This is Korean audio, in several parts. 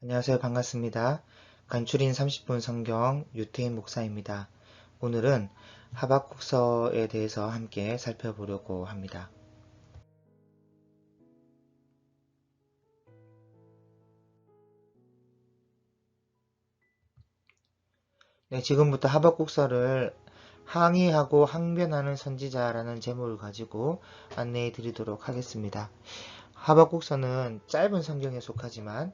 안녕하세요. 반갑습니다. 간추린 30분 성경 유태인 목사입니다. 오늘은 하박국서에 대해서 함께 살펴보려고 합니다. 네, 지금부터 하박국서를 항의하고 항변하는 선지자라는 제목을 가지고 안내해 드리도록 하겠습니다. 하박국서는 짧은 성경에 속하지만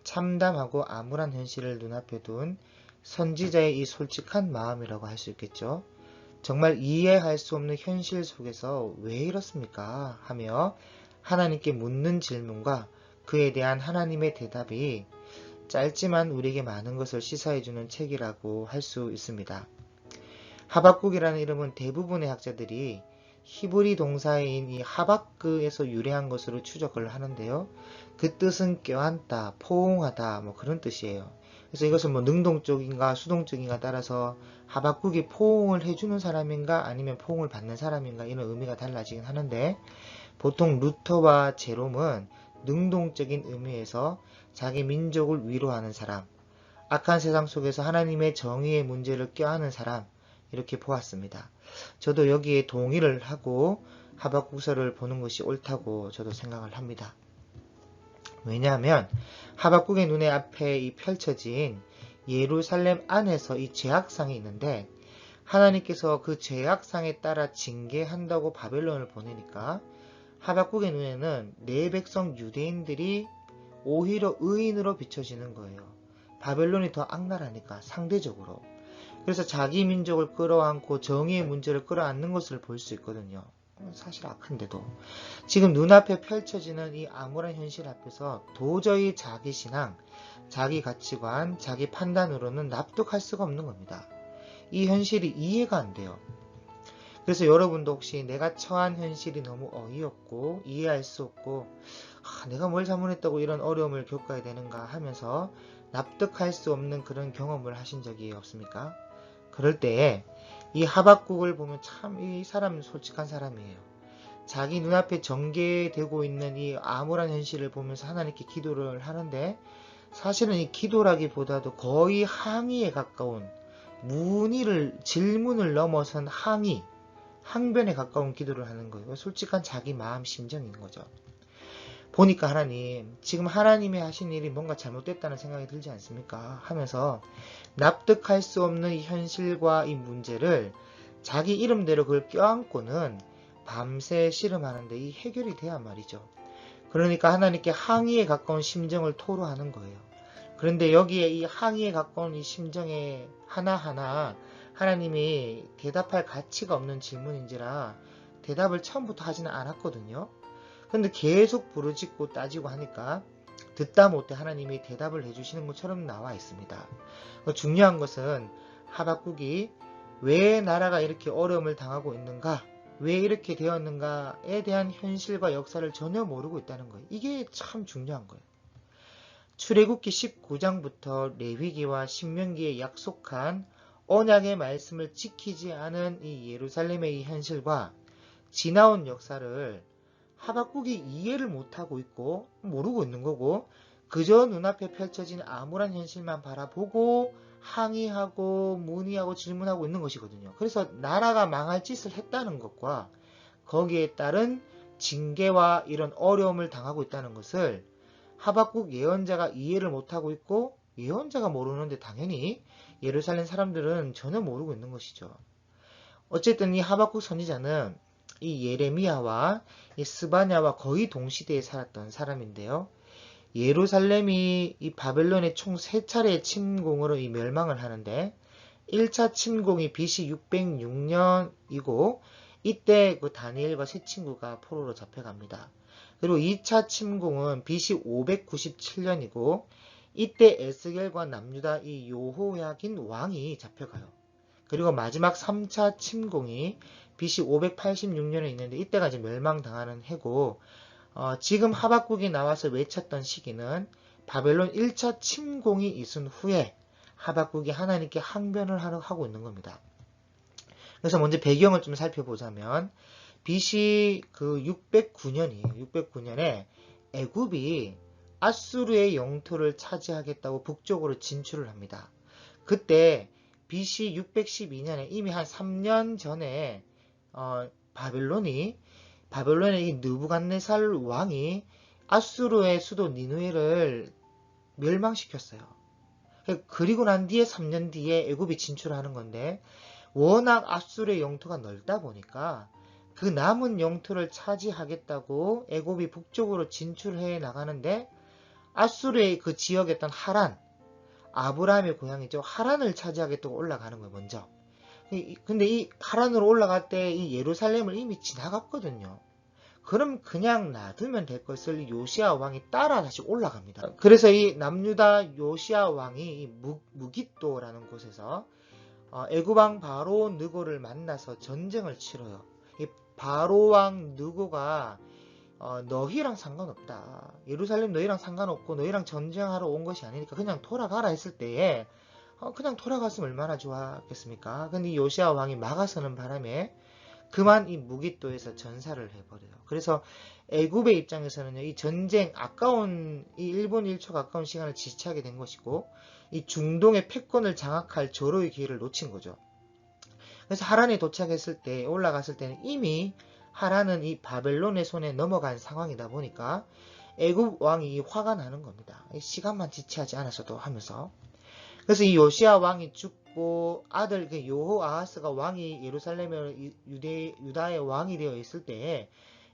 참담하고 암울한 현실을 눈앞에 둔 선지자의 이 솔직한 마음이라고 할 수 있겠죠. 정말 이해할 수 없는 현실 속에서 왜 이렇습니까? 하며 하나님께 묻는 질문과 그에 대한 하나님의 대답이 짧지만 우리에게 많은 것을 시사해주는 책이라고 할 수 있습니다. 하박국이라는 이름은 대부분의 학자들이 히브리 동사인 이 하박그에서 유래한 것으로 추적을 하는데요. 그 뜻은 껴안다, 포옹하다 뭐 그런 뜻이에요. 그래서 이것은 뭐 능동적인가 수동적인가 따라서 하박국이 포옹을 해주는 사람인가 아니면 포옹을 받는 사람인가 이런 의미가 달라지긴 하는데 보통 루터와 제롬은 능동적인 의미에서 자기 민족을 위로하는 사람, 악한 세상 속에서 하나님의 정의의 문제를 껴안는 사람 이렇게 보았습니다. 저도 여기에 동의를 하고 하박국서를 보는 것이 옳다고 저도 생각을 합니다. 왜냐하면 하박국의 눈에 앞에 이 펼쳐진 예루살렘 안에서 이 죄악상이 있는데 하나님께서 그 죄악상에 따라 징계한다고 바벨론을 보내니까 하박국의 눈에는 내 백성 유대인들이 오히려 의인으로 비춰지는 거예요. 바벨론이 더 악랄하니까 상대적으로. 그래서 자기 민족을 끌어안고 정의의 문제를 끌어안는 것을 볼 수 있거든요. 사실 악한데도. 지금 눈앞에 펼쳐지는 이 암울한 현실 앞에서 도저히 자기 신앙, 자기 가치관, 자기 판단으로는 납득할 수가 없는 겁니다. 이 현실이 이해가 안 돼요. 그래서 여러분도 혹시 내가 처한 현실이 너무 어이없고 이해할 수 없고 내가 뭘 잘못했다고 이런 어려움을 겪어야 되는가 하면서 납득할 수 없는 그런 경험을 하신 적이 없습니까? 그럴 때에 이 하박국을 보면 참 이 사람은 솔직한 사람이에요. 자기 눈앞에 전개되고 있는 이 암울한 현실을 보면서 하나님께 기도를 하는데 사실은 이 기도라기보다도 거의 항의에 가까운 질문을 넘어선 항의, 항변에 가까운 기도를 하는 거예요. 솔직한 자기 마음 심정인 거죠. 보니까 하나님, 지금 하나님이 하신 일이 뭔가 잘못됐다는 생각이 들지 않습니까? 하면서 납득할 수 없는 이 현실과 이 문제를 자기 이름대로 그걸 껴안고는 밤새 씨름하는데 이 해결이 돼야 말이죠. 그러니까 하나님께 항의에 가까운 심정을 토로하는 거예요. 그런데 여기에 이 항의에 가까운 이 심정에 하나하나 하나님이 대답할 가치가 없는 질문인지라 대답을 처음부터 하지는 않았거든요. 근데 계속 부르짖고 따지고 하니까 듣다 못해 하나님이 대답을 해주시는 것처럼 나와 있습니다. 중요한 것은 하박국이 왜 나라가 이렇게 어려움을 당하고 있는가, 왜 이렇게 되었는가에 대한 현실과 역사를 전혀 모르고 있다는 거예요. 이게 참 중요한 거예요. 출애굽기 19장부터 레위기와 신명기에 약속한 언약의 말씀을 지키지 않은 이 예루살렘의 이 현실과 지나온 역사를 하박국이 이해를 못하고 있고 모르고 있는 거고 그저 눈앞에 펼쳐진 암울한 현실만 바라보고 항의하고 문의하고 질문하고 있는 것이거든요. 그래서 나라가 망할 짓을 했다는 것과 거기에 따른 징계와 이런 어려움을 당하고 있다는 것을 하박국 예언자가 이해를 못하고 있고 예언자가 모르는데 당연히 예루살렘 사람들은 전혀 모르고 있는 것이죠. 어쨌든 이 하박국 선지자는 이 예레미야와 이 스바냐와 거의 동시대에 살았던 사람인데요. 예루살렘이 이 바벨론의 총 3차례의 침공으로 이 멸망을 하는데 1차 침공이 BC 606년이고 이때 그 다니엘과 세 친구가 포로로 잡혀갑니다. 그리고 2차 침공은 BC 597년이고 이때 에스겔과 남유다 이 요호야긴 왕이 잡혀가요. 그리고 마지막 3차 침공이 BC 586년에 있는데 이때가 이제 멸망당하는 해고 지금 하박국이 나와서 외쳤던 시기는 바벨론 1차 침공이 있은 후에 하박국이 하나님께 항변을 하고 있는 겁니다. 그래서 먼저 배경을 좀 살펴보자면 BC 그 609년이에요. 609년에 애굽이 아수르의 영토를 차지하겠다고 북쪽으로 진출을 합니다. 그때 BC 612년에 이미 한 3년 전에 바벨론의 이 느부갓네살 왕이 아수르의 수도 니누에를 멸망시켰어요. 그리고 난 뒤에 3년 뒤에 애굽이 진출하는 건데, 워낙 아수르의 영토가 넓다 보니까 그 남은 영토를 차지하겠다고 애굽이 북쪽으로 진출해 나가는데, 아수르의 그 지역이었던 하란, 아브라함의 고향이죠. 하란을 차지하겠다고 올라가는 거예요, 먼저. 근데 이 하란으로 올라갈 때 이 예루살렘을 이미 지나갔거든요. 그럼 그냥 놔두면 될 것을 요시야 왕이 따라 다시 올라갑니다. 그래서 이 남유다 요시야 왕이 이 무깃도라는 곳에서 애굽 왕 바로 느고를 만나서 전쟁을 치러요. 이 바로 왕 느고가 너희랑 상관없다. 예루살렘 너희랑 상관없고 너희랑 전쟁하러 온 것이 아니니까 그냥 돌아가라 했을 때에 그냥 돌아갔으면 얼마나 좋았겠습니까? 근데 이 요시야 왕이 막아서는 바람에 그만 이 무깃도에서 전사를 해버려요. 그래서 애굽의 입장에서는 이 전쟁 아까운 이 1분 1초 가까운 시간을 지체하게 된 것이고, 이 중동의 패권을 장악할 절호의 기회를 놓친 거죠. 그래서 하란에 도착했을 때, 올라갔을 때는 이미 하란은 이 바벨론의 손에 넘어간 상황이다 보니까 애굽 왕이 화가 나는 겁니다. 시간만 지체하지 않았어도 하면서. 그래서 이 요시야 왕이 죽고 아들 여호아하스가 왕이 예루살렘의 유다의 왕이 되어 있을 때에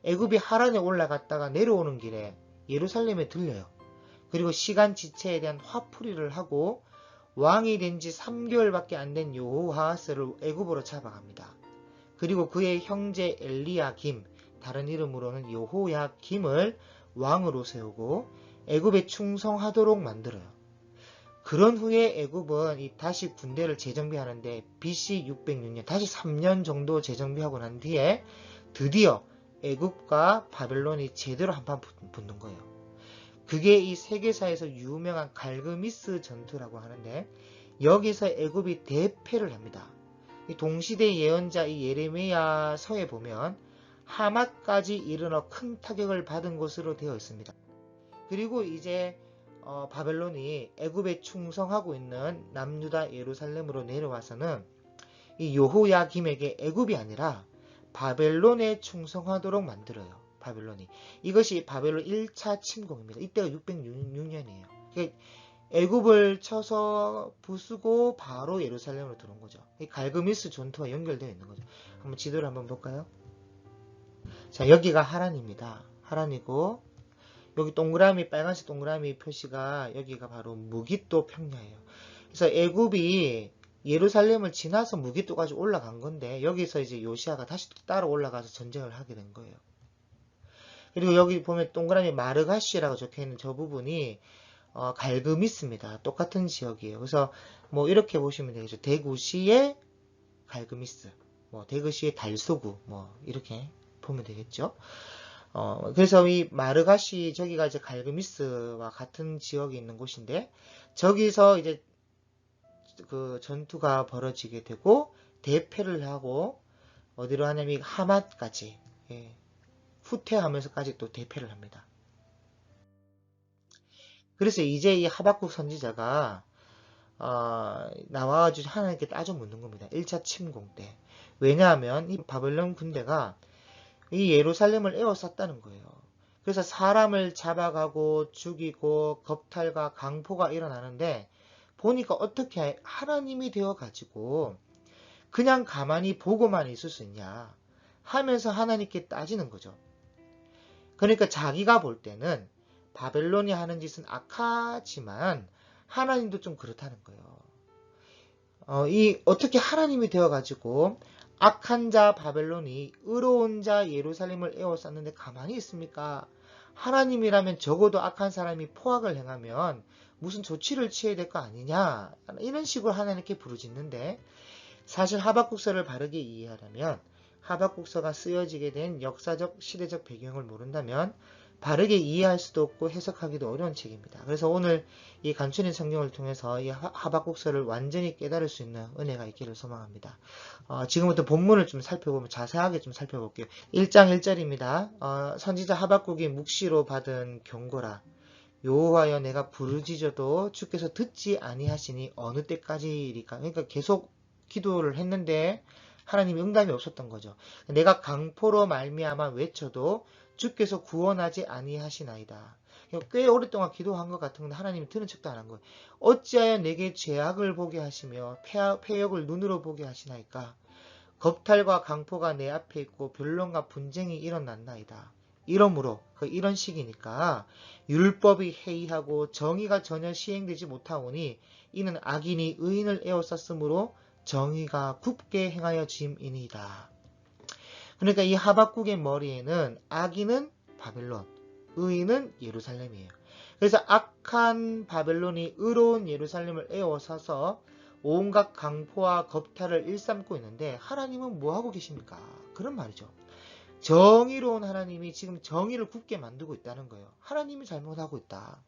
애굽이 하란에 올라갔다가 내려오는 길에 예루살렘에 들려요. 그리고 시간 지체에 대한 화풀이를 하고 왕이 된 지 3개월밖에 안 된 여호아하스를 애굽으로 잡아갑니다. 그리고 그의 형제 엘리야김, 다른 이름으로는 여호야김을 왕으로 세우고 애굽에 충성하도록 만들어요. 그런 후에 애굽은 다시 군대를 재정비하는데 BC 606년, 다시 3년 정도 재정비하고 난 뒤에 드디어 애굽과 바벨론이 제대로 한판 붙는 거예요. 그게 이 세계사에서 유명한 갈그미스 전투라고 하는데, 여기서 애굽이 대패를 합니다. 이 동시대 예언자 이 예레미야서에 보면 하맛까지 이르러 큰 타격을 받은 것으로 되어 있습니다. 그리고 이제 바벨론이 애굽에 충성하고 있는 남유다 예루살렘으로 내려와서는 이 여호야김에게 애굽이 아니라 바벨론에 충성하도록 만들어요. 바벨론이. 이것이 바벨론 1차 침공입니다. 이때가 606년이에요. 애굽을 쳐서 부수고 바로 예루살렘으로 들어온 거죠. 이 갈그미스 전투와 연결되어 있는 거죠. 한번 지도를 한번 볼까요? 자, 여기가 하란입니다. 하란이고, 여기 동그라미, 빨간색 동그라미 표시가 여기가 바로 무깃도 평야예요. 그래서 애굽이 예루살렘을 지나서 무깃도까지 올라간 건데, 여기서 이제 요시아가 다시 또 따로 올라가서 전쟁을 하게 된 거예요. 그리고 여기 보면 동그라미 마르가시라고 적혀있는 저 부분이 갈그미스입니다. 똑같은 지역이에요. 그래서 뭐 이렇게 보시면 되겠죠. 대구시의 갈그미스, 뭐 대구시의 달소구, 뭐 이렇게 보면 되겠죠. 그래서 이 마르가시, 저기가 이제 갈그미스와 같은 지역에 있는 곳인데, 저기서 이제 그 전투가 벌어지게 되고 대패를 하고 어디로 하냐면 하맛까지, 예, 후퇴하면서까지 또 대패를 합니다. 그래서 이제 이 하박국 선지자가 나와가지고 하나님께 따져 묻는 겁니다. 1차 침공 때. 왜냐하면 이 바벨론 군대가 이 예루살렘을 에워쌌다는 거예요. 그래서 사람을 잡아가고 죽이고 겁탈과 강포가 일어나는데, 보니까 어떻게 하나님이 되어가지고 그냥 가만히 보고만 있을 수 있냐 하면서 하나님께 따지는 거죠. 그러니까 자기가 볼 때는 바벨론이 하는 짓은 악하지만 하나님도 좀 그렇다는 거예요. 어떻게 하나님이 되어가지고 악한 자 바벨론이 의로운 자 예루살렘을 에워쌌는데 가만히 있습니까? 하나님이라면 적어도 악한 사람이 포악을 행하면 무슨 조치를 취해야 될 거 아니냐, 이런 식으로 하나님께 부르짖는데, 사실 하박국서를 바르게 이해하려면 하박국서가 쓰여지게 된 역사적 시대적 배경을 모른다면 바르게 이해할 수도 없고 해석하기도 어려운 책입니다. 그래서 오늘 이 간추린 성경을 통해서 이 하박국서를 완전히 깨달을 수 있는 은혜가 있기를 소망합니다. 지금부터 본문을 좀 살펴보면 자세하게 좀 살펴볼게요. 1장 1절입니다. 선지자 하박국이 묵시로 받은 경고라. 여호와여 내가 부르짖어도 주께서 듣지 아니하시니 어느 때까지리까. 그러니까 계속 기도를 했는데 하나님이 응답이 없었던 거죠. 내가 강포로 말미암아 외쳐도 주께서 구원하지 아니하시나이다. 꽤 오랫동안 기도한 것 같은 건데 하나님이 들은 척도 안 한 거예요. 어찌하여 내게 죄악을 보게 하시며 패역을 눈으로 보게 하시나이까. 겁탈과 강포가 내 앞에 있고 변론과 분쟁이 일어났나이다. 이러므로 이런 식이니까 율법이 해이하고 정의가 전혀 시행되지 못하오니 이는 악인이 의인을 에워쌌으므로 정의가 굽게 행하여 짐이니이다. 그러니까 이 하박국의 머리에는 악인은 바벨론, 의인은 예루살렘이에요. 그래서 악한 바벨론이 의로운 예루살렘을 에워싸서 온갖 강포와 겁탈을 일삼고 있는데 하나님은 뭐하고 계십니까? 그런 말이죠. 정의로운 하나님이 지금 정의를 굳게 만들고 있다는 거예요. 하나님이 잘못하고 있다.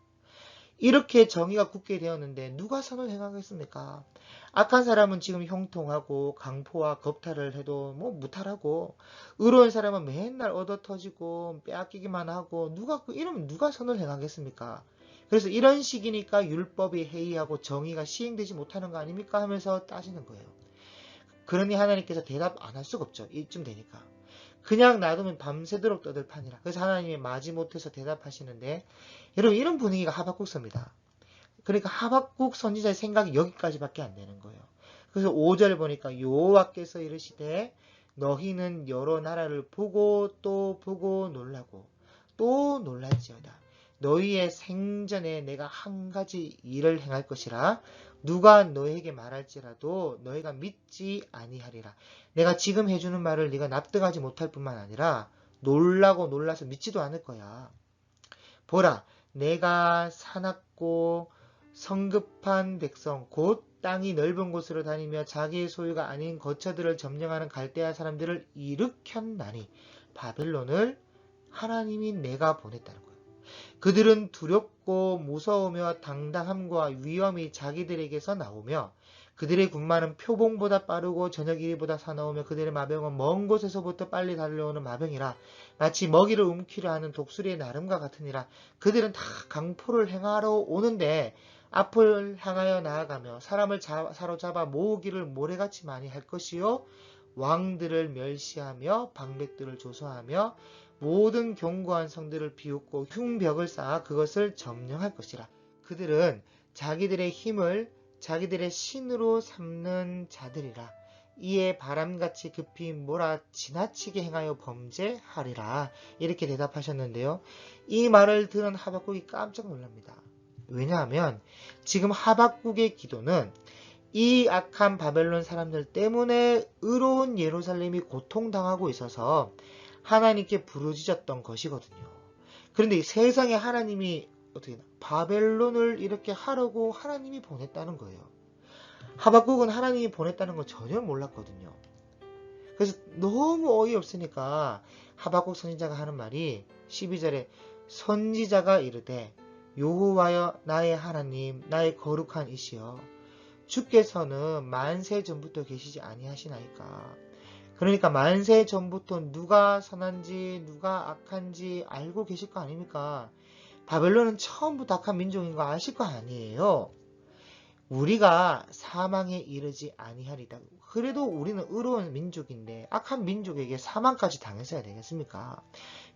이렇게 정의가 굳게 되었는데 누가 선을 행하겠습니까? 악한 사람은 지금 형통하고 강포와 겁탈을 해도 뭐 무탈하고 의로운 사람은 맨날 얻어터지고 빼앗기기만 하고 이러면 누가 선을 행하겠습니까? 그래서 이런 식이니까 율법이 해이하고 정의가 시행되지 못하는 거 아닙니까? 하면서 따지는 거예요. 그러니 하나님께서 대답 안 할 수가 없죠. 이쯤 되니까. 그냥 놔두면 밤새도록 떠들 판이라. 그래서 하나님이 마지못해서 대답하시는데 여러분 이런 분위기가 하박국서입니다. 그러니까 하박국 선지자의 생각이 여기까지밖에 안 되는 거예요. 그래서 5절 보니까 여호와께서 이르시되 너희는 여러 나라를 보고 또 보고 놀라고 또 놀랄지어다. 너희의 생전에 내가 한 가지 일을 행할 것이라 누가 너에게 말할지라도 너희가 믿지 아니하리라. 내가 지금 해주는 말을 네가 납득하지 못할 뿐만 아니라 놀라고 놀라서 믿지도 않을 거야. 보라, 내가 사납고 성급한 백성 곧 땅이 넓은 곳으로 다니며 자기의 소유가 아닌 거처들을 점령하는 갈대아 사람들을 일으켰나니 바벨론을 하나님이 내가 보냈다는 거예요. 그들은 두렵고 무서우며 당당함과 위엄이 자기들에게서 나오며 그들의 군마는 표봉보다 빠르고 저녁 이리보다 사나우며 그들의 마병은 먼 곳에서부터 빨리 달려오는 마병이라 마치 먹이를 움키려 하는 독수리의 나름과 같으니라. 그들은 다 강포를 행하러 오는데 앞을 향하여 나아가며 사람을 사로잡아 모으기를 모래같이 많이 할 것이요 왕들을 멸시하며 방백들을 조소하며 모든 견고한 성들을 비웃고 흉벽을 쌓아 그것을 점령할 것이라. 그들은 자기들의 힘을 자기들의 신으로 삼는 자들이라. 이에 바람같이 급히 몰아 지나치게 행하여 범죄하리라. 이렇게 대답하셨는데요. 이 말을 들은 하박국이 깜짝 놀랍니다. 왜냐하면 지금 하박국의 기도는 이 악한 바벨론 사람들 때문에 의로운 예루살렘이 고통당하고 있어서 하나님께 부르짖었던 것이거든요. 그런데 세상에 하나님이 바벨론을 이렇게 하려고 하나님이 보냈다는 거예요. 하박국은 하나님이 보냈다는 걸 전혀 몰랐거든요. 그래서 너무 어이없으니까 하박국 선지자가 하는 말이 12절에 선지자가 이르되 여호와여 나의 하나님 나의 거룩한 이시여 주께서는 만세 전부터 계시지 아니하시나이까. 그러니까 만세 전부터 누가 선한지 누가 악한지 알고 계실 거 아닙니까? 바벨론은 처음부터 악한 민족인 거 아실 거 아니에요. 우리가 사망에 이르지 아니하리다. 그래도 우리는 의로운 민족인데 악한 민족에게 사망까지 당했어야 되겠습니까?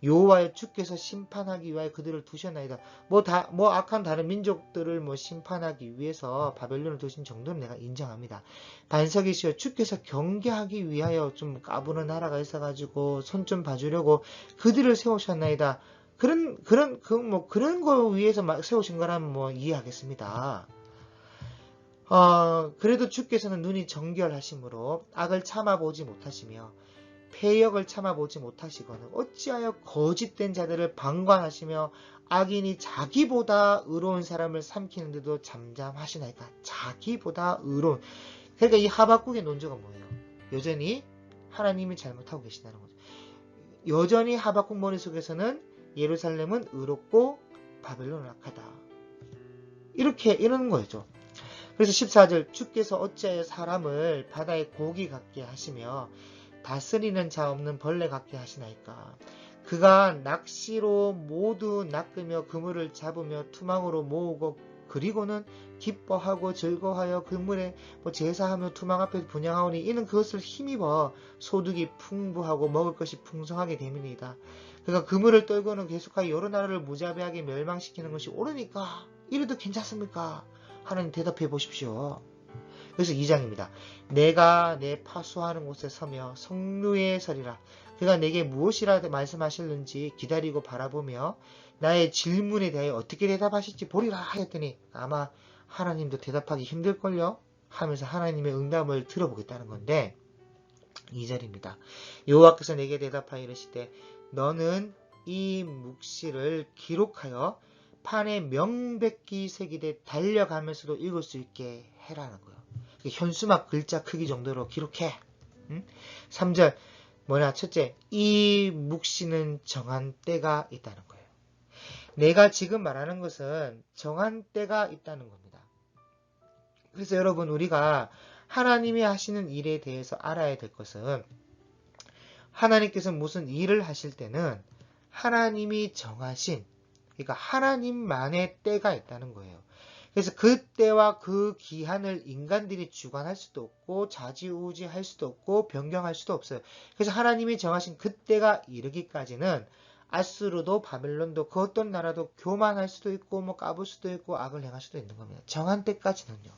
여호와여 주께서 심판하기 위하여 그들을 두셨나이다. 뭐 악한 다른 민족들을 심판하기 위해서 바벨론을 두신 정도는 내가 인정합니다. 반석이시여 주께서 경계하기 위하여 좀 까부는 나라가 있어가지고 손 좀 봐주려고 그들을 세우셨나이다. 그런 거 위해서 세우신 거라면 이해하겠습니다. 그래도 주께서는 눈이 정결하심으로 악을 참아보지 못하시며 패역을 참아보지 못하시거늘 어찌하여 거짓된 자들을 방관하시며 악인이 자기보다 의로운 사람을 삼키는데도 잠잠하시나이까. 자기보다 의로운. 그러니까 이 하박국의 논조가 뭐예요? 여전히 하나님이 잘못하고 계시다는 거죠. 여전히 하박국 머릿속에서는 예루살렘은 의롭고 바벨론은 악하다. 이러는 거죠. 그래서 14절 주께서 어찌하여 사람을 바다의 고기 같게 하시며 다스리는 자 없는 벌레 같게 하시나이까. 그가 낚시로 모두 낚으며 그물을 잡으며 투망으로 모으고 그리고는 기뻐하고 즐거워하여 그물에 제사하며 투망 앞에 분향하오니 이는 그것을 힘입어 소득이 풍부하고 먹을 것이 풍성하게 됨이니이다. 그가 그물을 떨고는 계속하여 여러 나라를 무자비하게 멸망시키는 것이 옳으니까 이래도 괜찮습니까? 하나님 대답해 보십시오. 그래서 2장입니다. 내가 내 파수하는 곳에 서며 성루에 서리라. 그가 내게 무엇이라 말씀하실는지 기다리고 바라보며 나의 질문에 대하여 어떻게 대답하실지 보리라 하였더니 아마 하나님도 대답하기 힘들걸요? 하면서 하나님의 응답을 들어보겠다는 건데 2절입니다. 여호와께서 내게 대답하여 이르시되 너는 이 묵시를 기록하여 판에 명백히 새기되 달려가면서도 읽을 수 있게 해라는 거예요. 현수막 글자 크기 정도로 기록해. 3절 첫째, 이 묵시는 정한 때가 있다는 거예요. 내가 지금 말하는 것은 정한 때가 있다는 겁니다. 그래서 여러분 우리가 하나님이 하시는 일에 대해서 알아야 될 것은 하나님께서 무슨 일을 하실 때는 하나님이 정하신 그러니까 하나님만의 때가 있다는 거예요. 그래서 그 때와 그 기한을 인간들이 주관할 수도 없고 좌지우지할 수도 없고 변경할 수도 없어요. 그래서 하나님이 정하신 그 때가 이르기까지는 아수르도 바벨론도 그 어떤 나라도 교만할 수도 있고 까불 수도 있고 악을 행할 수도 있는 겁니다. 정한 때까지는요.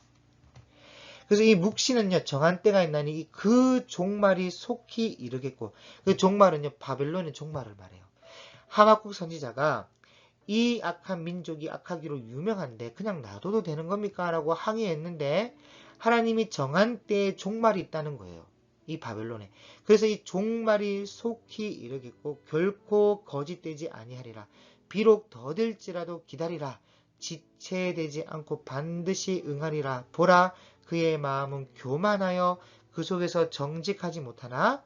그래서 이 묵시는요 정한 때가 있나니 그 종말이 속히 이르겠고 그 종말은요 바벨론의 종말을 말해요. 하박국 선지자가 이 악한 민족이 악하기로 유명한데 그냥 놔둬도 되는 겁니까? 라고 항의했는데 하나님이 정한 때에 종말이 있다는 거예요. 이 바벨론에. 그래서 이 종말이 속히 이르겠고 결코 거짓되지 아니하리라. 비록 더딜지라도 기다리라. 지체되지 않고 반드시 응하리라. 보라 그의 마음은 교만하여 그 속에서 정직하지 못하나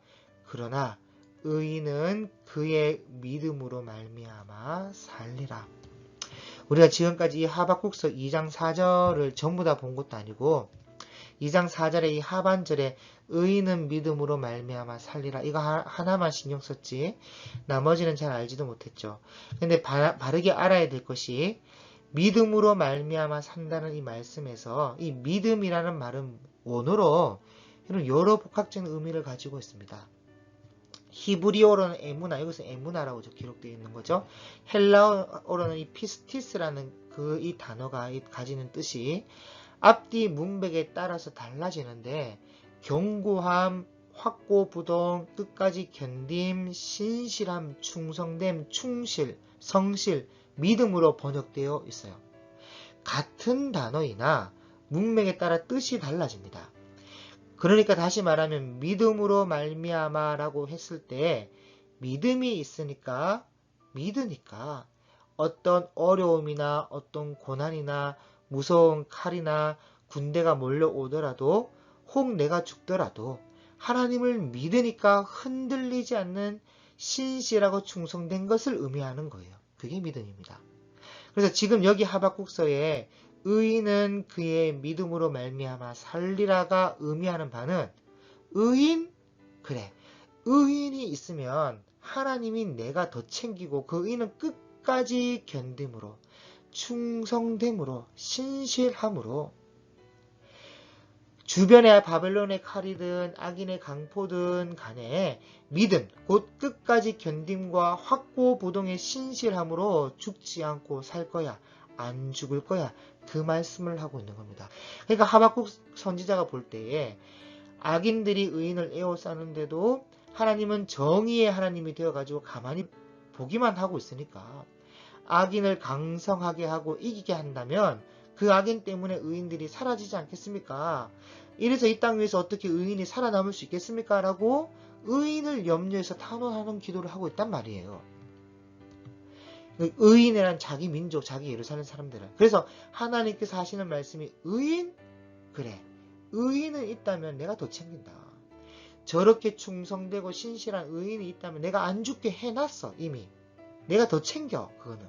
그러나 의인은 그의 믿음으로 말미암아 살리라. 우리가 지금까지 이 하박국서 2장 4절을 전부 다 본 것도 아니고 2장 4절의 이 하반절에 의인은 믿음으로 말미암아 살리라. 이거 하나만 신경 썼지 나머지는 잘 알지도 못했죠. 근데 바르게 알아야 될 것이 믿음으로 말미암아 산다는 이 말씀에서 이 믿음이라는 말은 원어로 여러 복합적인 의미를 가지고 있습니다. 히브리어로는 에무나, 여기서 에무나라고 기록되어 있는 거죠. 헬라어로는 이 피스티스라는 이 단어가 가지는 뜻이 앞뒤 문맥에 따라서 달라지는데 견고함, 확고부동, 끝까지 견딤, 신실함, 충성됨, 충실, 성실, 믿음으로 번역되어 있어요. 같은 단어이나 문맥에 따라 뜻이 달라집니다. 그러니까 다시 말하면 믿음으로 말미암아라고 했을 때 믿음이 있으니까 믿으니까 어떤 어려움이나 어떤 고난이나 무서운 칼이나 군대가 몰려오더라도 혹 내가 죽더라도 하나님을 믿으니까 흔들리지 않는 신실하고 충성된 것을 의미하는 거예요. 그게 믿음입니다. 그래서 지금 여기 하박국서에 의인은 그의 믿음으로 말미암아 살리라가 의미하는 바는 의인? 그래. 의인이 있으면 하나님이 내가 더 챙기고 그 의인은 끝까지 견딤으로 충성됨으로 신실함으로 주변에 바벨론의 칼이든 악인의 강포든 간에 믿음, 곧 끝까지 견딤과 확고부동의 신실함으로 죽지 않고 살 거야. 안 죽을 거야. 그 말씀을 하고 있는 겁니다. 그러니까 하박국 선지자가 볼 때에 악인들이 의인을 에워싸는데도 하나님은 정의의 하나님이 되어가지고 가만히 보기만 하고 있으니까 악인을 강성하게 하고 이기게 한다면 그 악인 때문에 의인들이 사라지지 않겠습니까? 이래서 이 땅 위에서 어떻게 의인이 살아남을 수 있겠습니까? 라고 의인을 염려해서 탄원하는 기도를 하고 있단 말이에요. 의인이란 자기 민족, 자기 예루살렘 사람들은. 그래서 하나님께서 하시는 말씀이 의인? 그래. 의인은 있다면 내가 더 챙긴다. 저렇게 충성되고 신실한 의인이 있다면 내가 안 죽게 해놨어 이미. 내가 더 챙겨 그거는.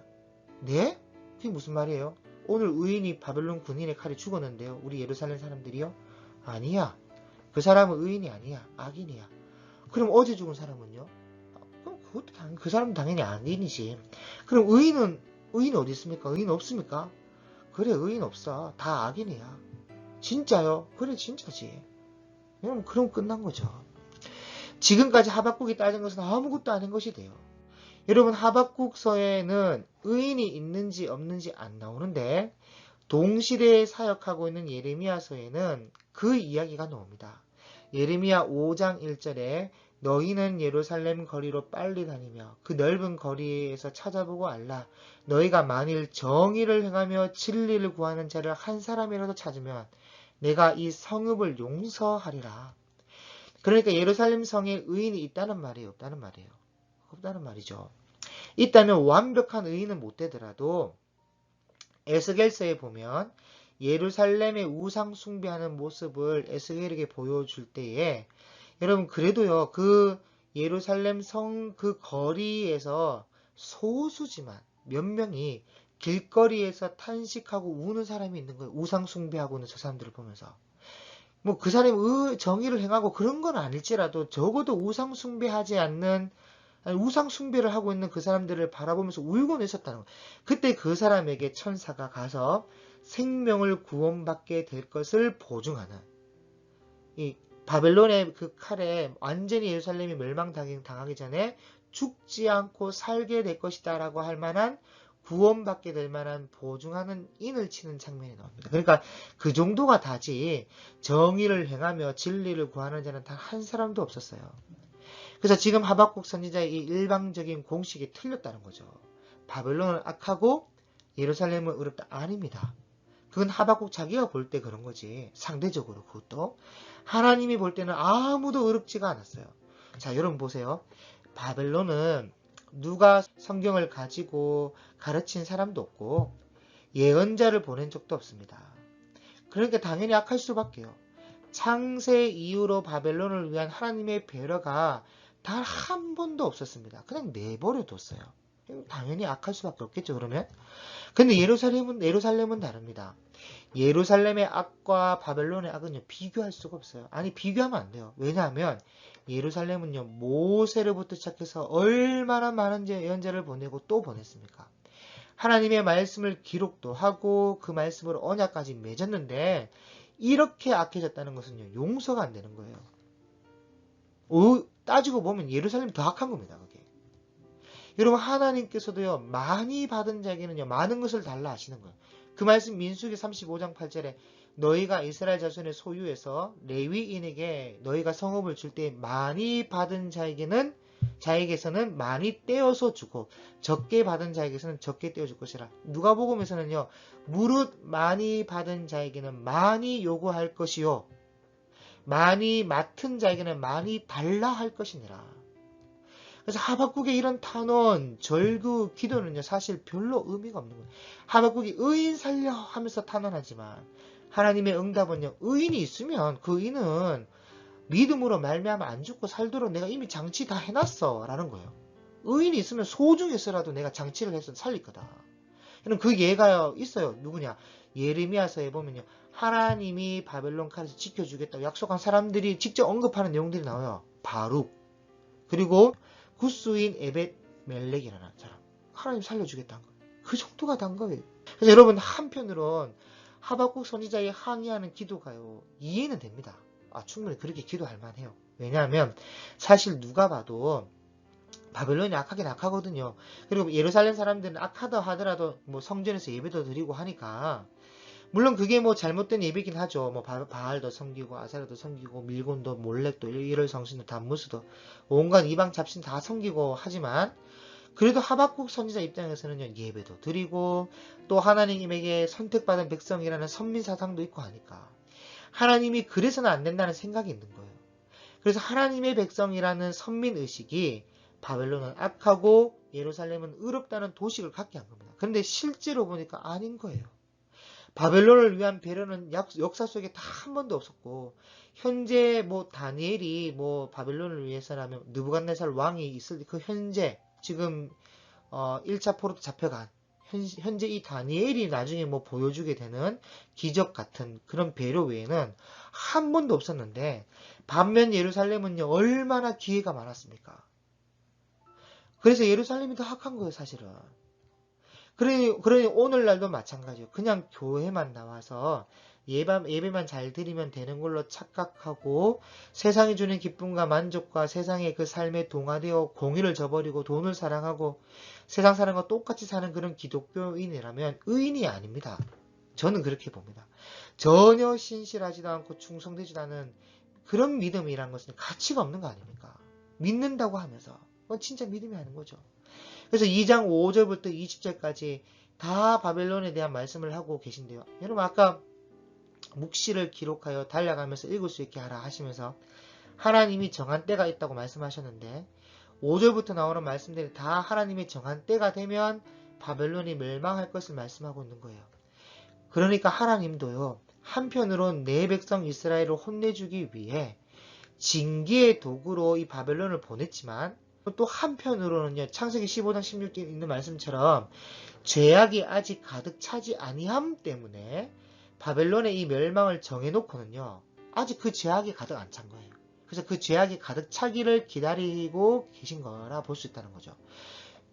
네? 그게 무슨 말이에요? 오늘 의인이 바벨론 군인의 칼에 죽었는데요. 우리 예루살렘 사람들이요? 아니야. 그 사람은 의인이 아니야. 악인이야. 그럼 어제 죽은 사람은요? 그럼 그 사람은 당연히 악인이지. 그럼 의인 어디 있습니까? 의인 없습니까? 그래, 의인 없어. 다 악인이야. 진짜요? 그래, 진짜지. 여러분, 그럼 끝난 거죠. 지금까지 하박국이 따진 것은 아무것도 아닌 것이 돼요. 여러분, 하박국서에는 의인이 있는지 없는지 안 나오는데 동시대에 사역하고 있는 예레미야서에는 그 이야기가 나옵니다. 예레미야 5장 1절에 너희는 예루살렘 거리로 빨리 다니며 그 넓은 거리에서 찾아보고 알라. 너희가 만일 정의를 행하며 진리를 구하는 자를 한 사람이라도 찾으면 내가 이 성읍을 용서하리라. 그러니까 예루살렘 성에 의인이 있다는 말이에요? 없다는 말이에요? 없다는 말이죠. 있다면 완벽한 의인은 못 되더라도 에스겔서에 보면 예루살렘의 우상 숭배하는 모습을 에스겔에게 보여줄 때에 여러분 그래도요 그 예루살렘 성 그 거리에서 소수지만 몇 명이 길거리에서 탄식하고 우는 사람이 있는 거예요. 우상 숭배하고 있는 저 사람들을 보면서 뭐 그 사람이 정의를 행하고 그런 건 아닐지라도 적어도 우상 숭배하지 않는 우상 숭배를 하고 있는 그 사람들을 바라보면서 울고는 있었다는 거예요. 그때 그 사람에게 천사가 가서 생명을 구원받게 될 것을 보증하는 이 바벨론의 그 칼에 완전히 예루살렘이 멸망당하기 전에 죽지 않고 살게 될 것이다 라고 할 만한 구원받게 될 만한 보증하는 인을 치는 장면이 나옵니다. 그러니까 그 정도가 다지 정의를 행하며 진리를 구하는 자는 단 한 사람도 없었어요. 그래서 지금 하박국 선지자의 이 일방적인 공식이 틀렸다는 거죠. 바벨론은 악하고 예루살렘은 의롭다. 아닙니다. 그건 하박국 자기가 볼 때 그런 거지. 상대적으로 그것도. 하나님이 볼 때는 아무도 의롭지가 않았어요. 자, 여러분 보세요. 바벨론은 누가 성경을 가지고 가르친 사람도 없고 예언자를 보낸 적도 없습니다. 그러니까 당연히 악할 수밖에요. 창세 이후로 바벨론을 위한 하나님의 배려가 단 한 번도 없었습니다. 그냥 내버려뒀어요. 당연히 악할 수밖에 없겠죠, 그러면? 근데 예루살렘은 다릅니다. 예루살렘의 악과 바벨론의 악은요, 비교할 수가 없어요. 아니, 비교하면 안 돼요. 왜냐하면 예루살렘은요, 모세로부터 시작해서 얼마나 많은 예언자를 보내고 또 보냈습니까? 하나님의 말씀을 기록도 하고 그 말씀으로 언약까지 맺었는데 이렇게 악해졌다는 것은요, 용서가 안 되는 거예요. 따지고 보면 예루살렘이 더 악한 겁니다, 그게. 여러분, 하나님께서도요, 많이 받은 자에게는요, 많은 것을 달라 하시는 거예요. 그 말씀 민수기 35장 8절에 너희가 이스라엘 자손의 소유에서 레위인에게 너희가 성읍을 줄 때 많이 받은 자에게서는 많이 떼어서 주고 적게 받은 자에게서는 적게 떼어 줄 것이라. 누가복음에서는요, 무릇 많이 받은 자에게는 많이 요구할 것이요 많이 맡은 자에게는 많이 달라 할 것이니라. 그래서 하박국의 이런 탄원, 절구, 기도는요 사실 별로 의미가 없는 거예요. 하박국이 의인 살려 하면서 탄원하지만 하나님의 응답은요, 의인이 있으면 그 의인은 믿음으로 말미암아 안 죽고 살도록 내가 이미 장치 다 해놨어 라는 거예요. 의인이 있으면 소중해서라도 내가 장치를 해서 살릴 거다. 그럼 그 예가 있어요. 누구냐? 예레미야서에 보면요, 하나님이 바벨론 칼에서 지켜주겠다고 약속한 사람들이 직접 언급하는 내용들이 나와요. 바룩, 그리고 구스인 에벳 멜렉이라는 사람, 하나님 살려주겠다는 거예요. 그 정도가 단 거예요. 그래서 여러분, 한편으론 하박국 선지자의 항의하는 기도가요, 이해는 됩니다. 충분히 그렇게 기도할 만해요. 왜냐하면 사실 누가 봐도 바벨론이 악하긴 악하거든요. 그리고 예루살렘 사람들은 악하다 하더라도 뭐 성전에서 예배도 드리고 하니까, 물론 그게 뭐 잘못된 예배긴 하죠. 뭐 바알도 섬기고 아세라도 섬기고 밀곤도 몰렉도 일월 성신도 단무스도 온갖 이방 잡신 다 섬기고 하지만, 그래도 하박국 선지자 입장에서는요, 예배도 드리고 또 하나님에게 선택받은 백성이라는 선민사상도 있고 하니까 하나님이 그래서는 안 된다는 생각이 있는 거예요. 그래서 하나님의 백성이라는 선민의식이 바벨론은 악하고 예루살렘은 의롭다는 도식을 갖게 한 겁니다. 그런데 실제로 보니까 아닌 거예요. 바벨론을 위한 배려는 역사 속에 다 한 번도 없었고, 현재 뭐 다니엘이 뭐 바벨론을 위해서라면 느부갓네살 왕이 있을 때 그 현재 지금 1차 포로도 잡혀간 현재 이 다니엘이 나중에 뭐 보여주게 되는 기적 같은 그런 배려 외에는 한 번도 없었는데, 반면 예루살렘은요 얼마나 기회가 많았습니까? 그래서 예루살렘이 더 악한 거예요, 사실은. 그러니 오늘날도 마찬가지예요. 그냥 교회만 나와서 예배만 잘 드리면 되는 걸로 착각하고 세상이 주는 기쁨과 만족과 세상의 그 삶에 동화되어 공의를 저버리고 돈을 사랑하고 세상 사람과 똑같이 사는 그런 기독교인이라면 의인이 아닙니다. 저는 그렇게 봅니다. 전혀 신실하지도 않고 충성되지도 않은 그런 믿음이란 것은 가치가 없는 거 아닙니까? 믿는다고 하면서 그건 진짜 믿음이 아닌 거죠. 그래서 2장 5절부터 20절까지 다 바벨론에 대한 말씀을 하고 계신데요. 여러분 아까 묵시를 기록하여 달려가면서 읽을 수 있게 하라 하시면서 하나님이 정한 때가 있다고 말씀하셨는데 5절부터 나오는 말씀들이 다 하나님이 정한 때가 되면 바벨론이 멸망할 것을 말씀하고 있는 거예요. 그러니까 하나님도요. 한편으론 내 백성 이스라엘을 혼내주기 위해 징계의 도구로 이 바벨론을 보냈지만 또 한편으로는요. 창세기 15장 16절에 있는 말씀처럼 죄악이 아직 가득 차지 아니함 때문에 바벨론의 이 멸망을 정해놓고는요. 아직 그 죄악이 가득 안 찬 거예요. 그래서 그 죄악이 가득 차기를 기다리고 계신 거라 볼 수 있다는 거죠.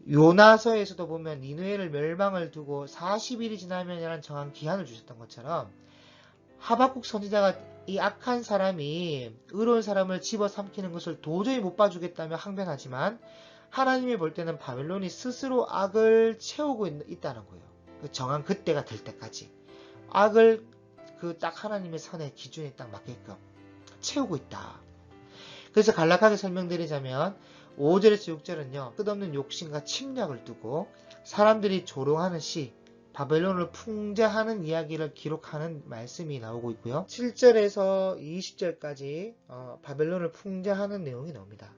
요나서에서도 보면 니느웨를 멸망을 두고 40일이 지나면이라는 정한 기한을 주셨던 것처럼 하박국 선지자가 이 악한 사람이 의로운 사람을 집어삼키는 것을 도저히 못 봐주겠다며 항변하지만 하나님이 볼 때는 바벨론이 스스로 악을 채우고 있다는 거예요. 정한 그때가 될 때까지 악을 그 딱 하나님의 선의 기준에 딱 맞게끔 채우고 있다. 그래서 간략하게 설명드리자면 5절에서 6절은요. 끝없는 욕심과 침략을 두고 사람들이 조롱하는 시 바벨론을 풍자하는 이야기를 기록하는 말씀이 나오고 있고요. 7절에서 20절까지 바벨론을 풍자하는 내용이 나옵니다.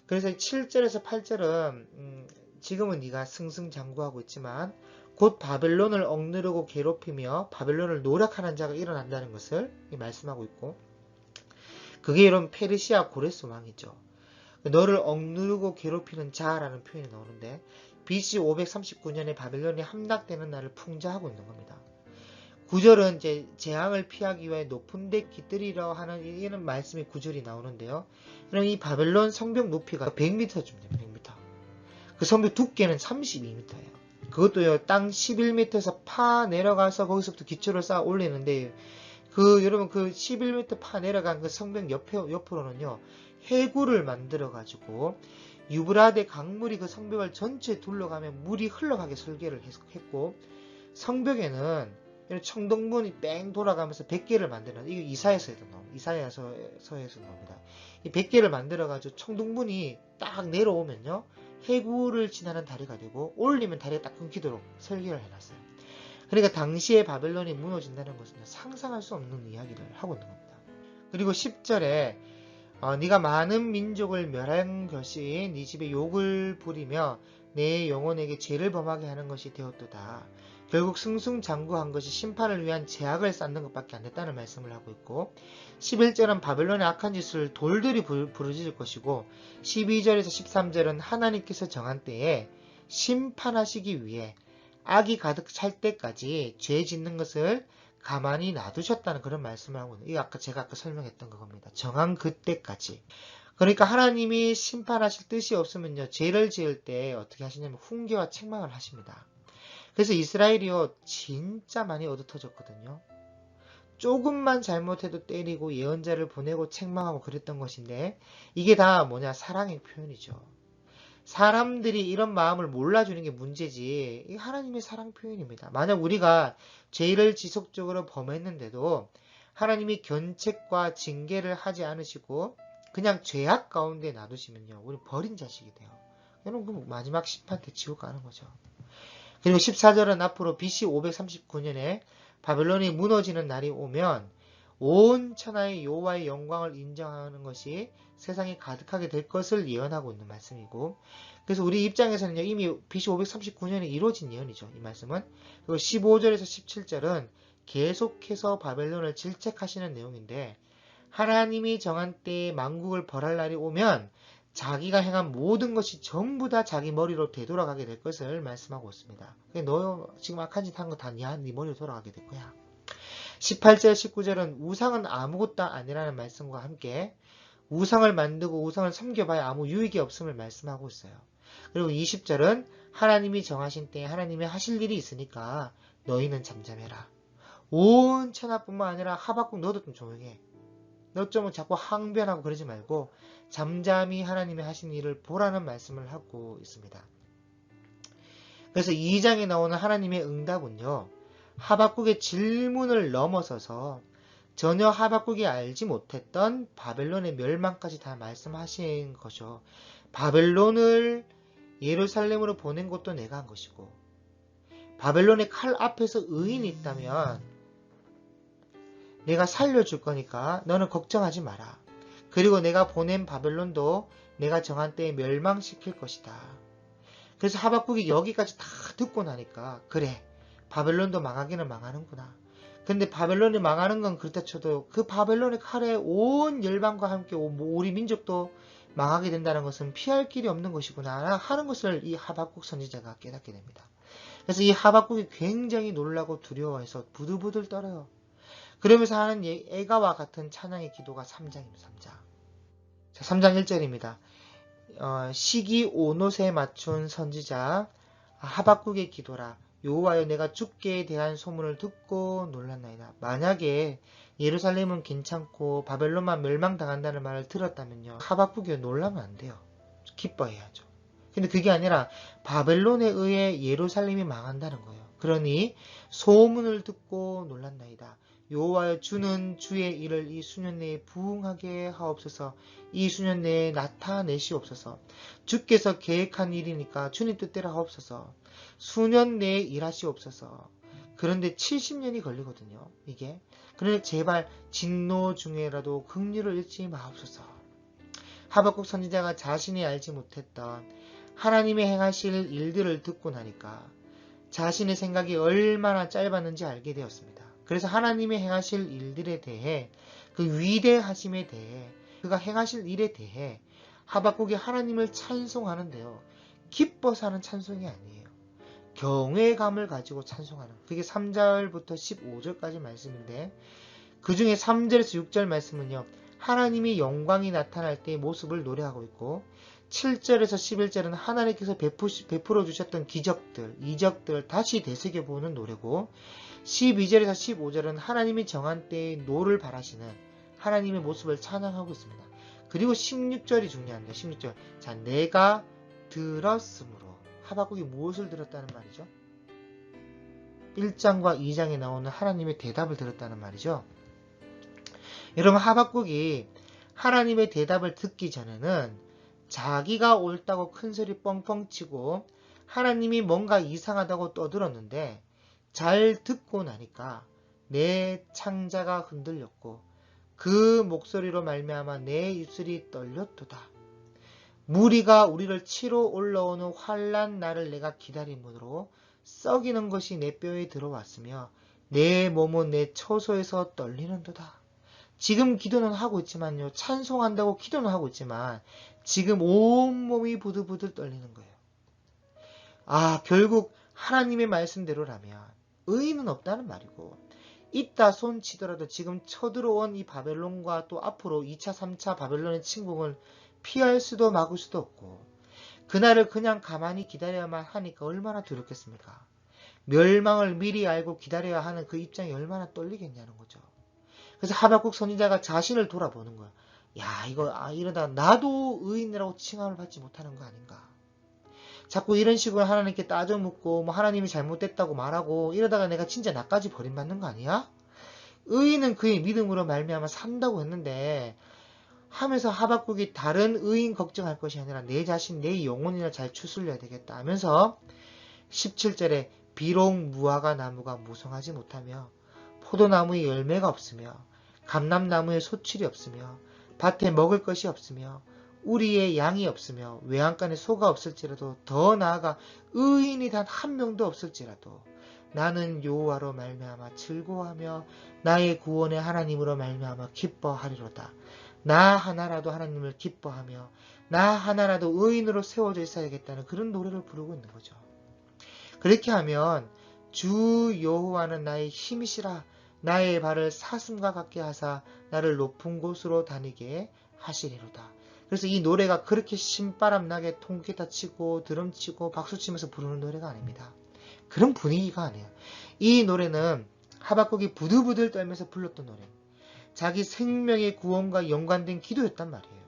그래서 7절에서 8절은 지금은 네가 승승장구하고 있지만 곧 바벨론을 억누르고 괴롭히며 바벨론을 노력하는 자가 일어난다는 것을 말씀하고 있고 그게 이런 페르시아 고레스 왕이죠. 너를 억누르고 괴롭히는 자라는 표현이 나오는데 BC 539년에 바벨론이 함락되는 날을 풍자하고 있는 겁니다. 9절은 이제 재앙을 피하기 위해 높은 데 깃들이려 하는 이런 말씀이 9절이 나오는데요. 그럼 이 바벨론 성벽 높이가 100m쯤 됩니다. 100m. 그 성벽 두께는 32m예요. 그것도요, 땅 11m에서 파 내려가서 거기서부터 기초를 쌓아 올리는데, 여러분, 그 11m 파 내려간 그 성벽 옆으로는요, 해구를 만들어가지고, 유브라데 강물이 그 성벽을 전체 둘러가면 물이 흘러가게 설계를 했고, 성벽에는 이런 청동문이 뺑 돌아가면서 100개를 만드는, 이거 이사야서에도 나옵니다. 이사야서에서 나옵니다. 이 100개를 만들어가지고 청동문이 딱 내려오면요, 해구를 지나는 다리가 되고 올리면 다리가 딱 끊기도록 설계를 해놨어요. 그러니까 당시에 바벨론이 무너진다는 것은 상상할 수 없는 이야기를 하고 있는 겁니다. 그리고 10절에 네가 많은 민족을 멸한 것이 네 집에 욕을 부리며 내 영혼에게 죄를 범하게 하는 것이 되었도다. 결국 승승장구한 것이 심판을 위한 제약을 쌓는 것밖에 안 됐다는 말씀을 하고 있고 11절은 바벨론의 악한 짓을 돌들이 부르짖을 것이고 12절에서 13절은 하나님께서 정한 때에 심판하시기 위해 악이 가득 찰 때까지 죄 짓는 것을 가만히 놔두셨다는 그런 말씀을 하고 있는 이거 제가 아까 설명했던 그겁니다. 정한 그때까지. 그러니까 하나님이 심판하실 뜻이 없으면요. 죄를 지을 때 어떻게 하시냐면 훈계와 책망을 하십니다. 그래서 이스라엘이요. 진짜 많이 얻어터졌거든요. 조금만 잘못해도 때리고 예언자를 보내고 책망하고 그랬던 것인데 이게 다 사랑의 표현이죠. 사람들이 이런 마음을 몰라주는 게 문제지 이게 하나님의 사랑 표현입니다. 만약 우리가 죄를 지속적으로 범했는데도 하나님이 견책과 징계를 하지 않으시고 그냥 죄악 가운데 놔두시면요. 우리 버린 자식이 돼요. 여러분 마지막 심판 때 지옥 가는 거죠. 그리고 14절은 앞으로 BC 539년에 바벨론이 무너지는 날이 오면 온 천하의 여호와의 영광을 인정하는 것이 세상에 가득하게 될 것을 예언하고 있는 말씀이고 그래서 우리 입장에서는 이미 BC 539년에 이루어진 예언이죠. 이 말씀은. 그리고 15절에서 17절은 계속해서 바벨론을 질책하시는 내용인데 하나님이 정한 때에 만국을 벌할 날이 오면 자기가 행한 모든 것이 전부 다 자기 머리로 되돌아가게 될 것을 말씀하고 있습니다. 너 지금 악한 짓 한 거 다 네 머리로 돌아가게 될 거야. 18절, 19절은 우상은 아무것도 아니라는 말씀과 함께 우상을 만들고 우상을 섬겨봐야 아무 유익이 없음을 말씀하고 있어요. 그리고 20절은 하나님이 정하신 때에 하나님이 하실 일이 있으니까 너희는 잠잠해라. 온 천하뿐만 아니라 하박국 너도 좀 조용해. 너 좀 자꾸 항변하고 그러지 말고 잠잠히 하나님이 하신 일을 보라는 말씀을 하고 있습니다. 그래서 2장에 나오는 하나님의 응답은요. 하박국의 질문을 넘어서서 전혀 하박국이 알지 못했던 바벨론의 멸망까지 다 말씀하신 거죠. 바벨론을 예루살렘으로 보낸 것도 내가 한 것이고 바벨론의 칼 앞에서 의인이 있다면 내가 살려줄 거니까 너는 걱정하지 마라. 그리고 내가 보낸 바벨론도 내가 정한 때에 멸망시킬 것이다. 그래서 하박국이 여기까지 다 듣고 나니까 그래 바벨론도 망하기는 망하는구나. 근데 바벨론이 망하는 건 그렇다 쳐도 그 바벨론의 칼에 온 열방과 함께 우리 민족도 망하게 된다는 것은 피할 길이 없는 것이구나 하는 것을 이 하박국 선지자가 깨닫게 됩니다. 그래서 이 하박국이 굉장히 놀라고 두려워해서 부들부들 떨어요. 그러면서 하는 애가와 같은 찬양의 기도가 3장입니다. 3장. 자, 3장 1절입니다. 시기 오롯에 맞춘 선지자 하박국의 기도라. 여호와여 내가 주께 대한 소문을 듣고 놀랐나이다. 만약에 예루살렘은 괜찮고 바벨론만 멸망당한다는 말을 들었다면요. 하박국이 놀라면 안 돼요. 기뻐해야죠. 근데 그게 아니라 바벨론에 의해 예루살렘이 망한다는 거예요. 그러니 소문을 듣고 놀랐나이다. 여호와여 주는 주의 일을 이 수년 내에 부응하게 하옵소서. 이 수년 내에 나타내시옵소서. 주께서 계획한 일이니까 주님 뜻대로 하옵소서. 수년 내에 일하시옵소서. 그런데 70년이 걸리거든요. 이게. 그런데 제발 진노 중에라도 긍휼을 잃지 마옵소서. 하박국 선지자가 자신이 알지 못했던 하나님의 행하실 일들을 듣고 나니까 자신의 생각이 얼마나 짧았는지 알게 되었습니다. 그래서 하나님의 행하실 일들에 대해 그 위대하심에 대해 그가 행하실 일에 대해 하박국이 하나님을 찬송하는데요. 기뻐서 하는 찬송이 아니에요. 경외감을 가지고 찬송하는 그게 3절부터 15절까지 말씀인데 그 중에 3절에서 6절 말씀은요. 하나님이 영광이 나타날 때의 모습을 노래하고 있고 7절에서 11절은 하나님께서 베풀어 주셨던 기적들, 이적들 다시 되새겨보는 노래고 12절에서 15절은 하나님이 정한 때에 노를 바라시는 하나님의 모습을 찬양하고 있습니다. 그리고 16절이 중요한데 16절 자 내가 들었으므로 하박국이 무엇을 들었다는 말이죠? 1장과 2장에 나오는 하나님의 대답을 들었다는 말이죠. 여러분 하박국이 하나님의 대답을 듣기 전에는 자기가 옳다고 큰소리 뻥뻥 치고 하나님이 뭔가 이상하다고 떠들었는데 잘 듣고 나니까 내 창자가 흔들렸고 그 목소리로 말미암아 내 입술이 떨렸도다. 무리가 우리를 치러 올라오는 환난 날을 내가 기다림으로 썩이는 것이 내 뼈에 들어왔으며 내 몸은 내 처소에서 떨리는도다. 지금 기도는 하고 있지만요. 찬송한다고 기도는 하고 있지만 지금 온몸이 부들부들 떨리는 거예요. 결국 하나님의 말씀대로라면 의인은 없다는 말이고 있다 손치더라도 지금 쳐들어온 이 바벨론과 또 앞으로 2차 3차 바벨론의 침공을 피할 수도 막을 수도 없고 그날을 그냥 가만히 기다려야만 하니까 얼마나 두렵겠습니까? 멸망을 미리 알고 기다려야 하는 그 입장이 얼마나 떨리겠냐는 거죠. 그래서 하박국 선지자가 자신을 돌아보는 거야. 야 이러다 나도 의인이라고 칭함을 받지 못하는 거 아닌가. 자꾸 이런 식으로 하나님께 따져 묻고 하나님이 잘못됐다고 말하고 이러다가 내가 진짜 나까지 버림받는 거 아니야? 의인은 그의 믿음으로 말미암아 산다고 했는데 하면서 하박국이 다른 의인 걱정할 것이 아니라 내 자신 내 영혼이나 잘 추슬려야 되겠다 하면서 17절에 비록 무화과 나무가 무성하지 못하며 포도나무에 열매가 없으며 감람나무에 소출이 없으며 밭에 먹을 것이 없으며 우리의 양이 없으며 외양간에 소가 없을지라도 더 나아가 의인이 단 한 명도 없을지라도 나는 여호와로 말미암아 즐거워하며 나의 구원의 하나님으로 말미암아 기뻐하리로다. 나 하나라도 하나님을 기뻐하며 나 하나라도 의인으로 세워져 있어야겠다는 그런 노래를 부르고 있는 거죠. 그렇게 하면 주 여호와는 나의 힘이시라 나의 발을 사슴과 같게 하사 나를 높은 곳으로 다니게 하시리로다. 그래서 이 노래가 그렇게 신바람 나게 통기타 치고 드럼 치고 박수 치면서 부르는 노래가 아닙니다. 그런 분위기가 아니에요. 이 노래는 하박국이 부들부들 떨면서 불렀던 노래. 자기 생명의 구원과 연관된 기도였단 말이에요.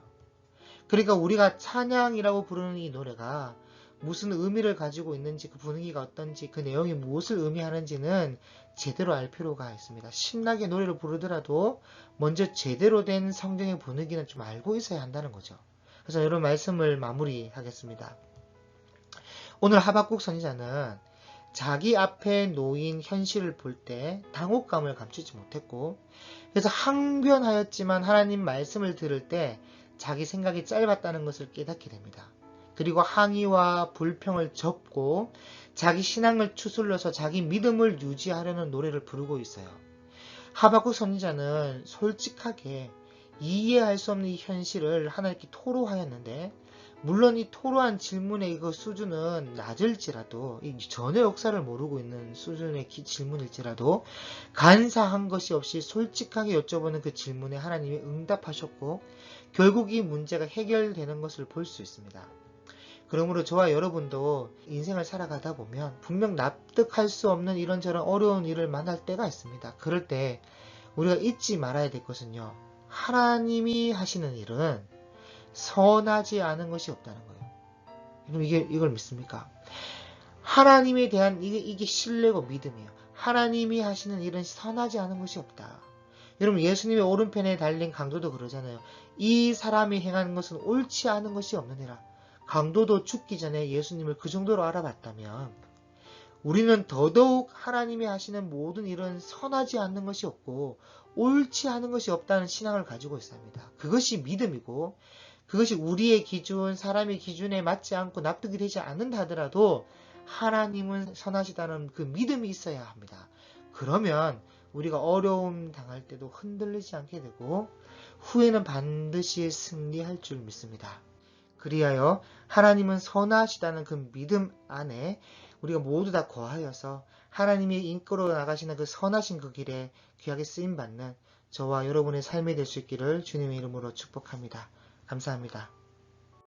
그러니까 우리가 찬양이라고 부르는 이 노래가 무슨 의미를 가지고 있는지, 그 분위기가 어떤지, 그 내용이 무엇을 의미하는지는 제대로 알 필요가 있습니다. 신나게 노래를 부르더라도 먼저 제대로 된 성경의 분위기는 좀 알고 있어야 한다는 거죠. 그래서 여러분 말씀을 마무리하겠습니다. 오늘 하박국 선지자는 자기 앞에 놓인 현실을 볼 때 당혹감을 감추지 못했고, 그래서 항변하였지만 하나님 말씀을 들을 때 자기 생각이 짧았다는 것을 깨닫게 됩니다. 그리고 항의와 불평을 접고 자기 신앙을 추슬러서 자기 믿음을 유지하려는 노래를 부르고 있어요. 하박국 선지자는 솔직하게 이해할 수 없는 이 현실을 하나님께 토로하였는데, 물론 이 토로한 질문의 그 수준은 낮을지라도, 이 전의 역사를 모르고 있는 수준의 질문일지라도 간사한 것이 없이 솔직하게 여쭤보는 그 질문에 하나님이 응답하셨고, 결국 이 문제가 해결되는 것을 볼 수 있습니다. 그러므로 저와 여러분도 인생을 살아가다 보면 분명 납득할 수 없는 이런저런 어려운 일을 만날 때가 있습니다. 그럴 때 우리가 잊지 말아야 될 것은요, 하나님이 하시는 일은 선하지 않은 것이 없다는 거예요. 그럼 이걸 믿습니까? 하나님에 대한 이게 신뢰고 믿음이에요. 하나님이 하시는 일은 선하지 않은 것이 없다. 여러분, 예수님의 오른편에 달린 강도도 그러잖아요. 이 사람이 행하는 것은 옳지 않은 것이 없느니라. 강도도 죽기 전에 예수님을 그 정도로 알아봤다면 우리는 더더욱 하나님이 하시는 모든 일은 선하지 않는 것이 없고 옳지 않은 것이 없다는 신앙을 가지고 있습니다. 그것이 믿음이고, 그것이 우리의 기준, 사람의 기준에 맞지 않고 납득이 되지 않는다 하더라도 하나님은 선하시다는 그 믿음이 있어야 합니다. 그러면 우리가 어려움 당할 때도 흔들리지 않게 되고 후에는 반드시 승리할 줄 믿습니다. 그리하여 하나님은 선하시다는 그 믿음 안에 우리가 모두 다 거하여서 하나님이 이끌어 나가시는 그 선하신 그 길에 귀하게 쓰임받는 저와 여러분의 삶이 될 수 있기를 주님의 이름으로 축복합니다. 감사합니다.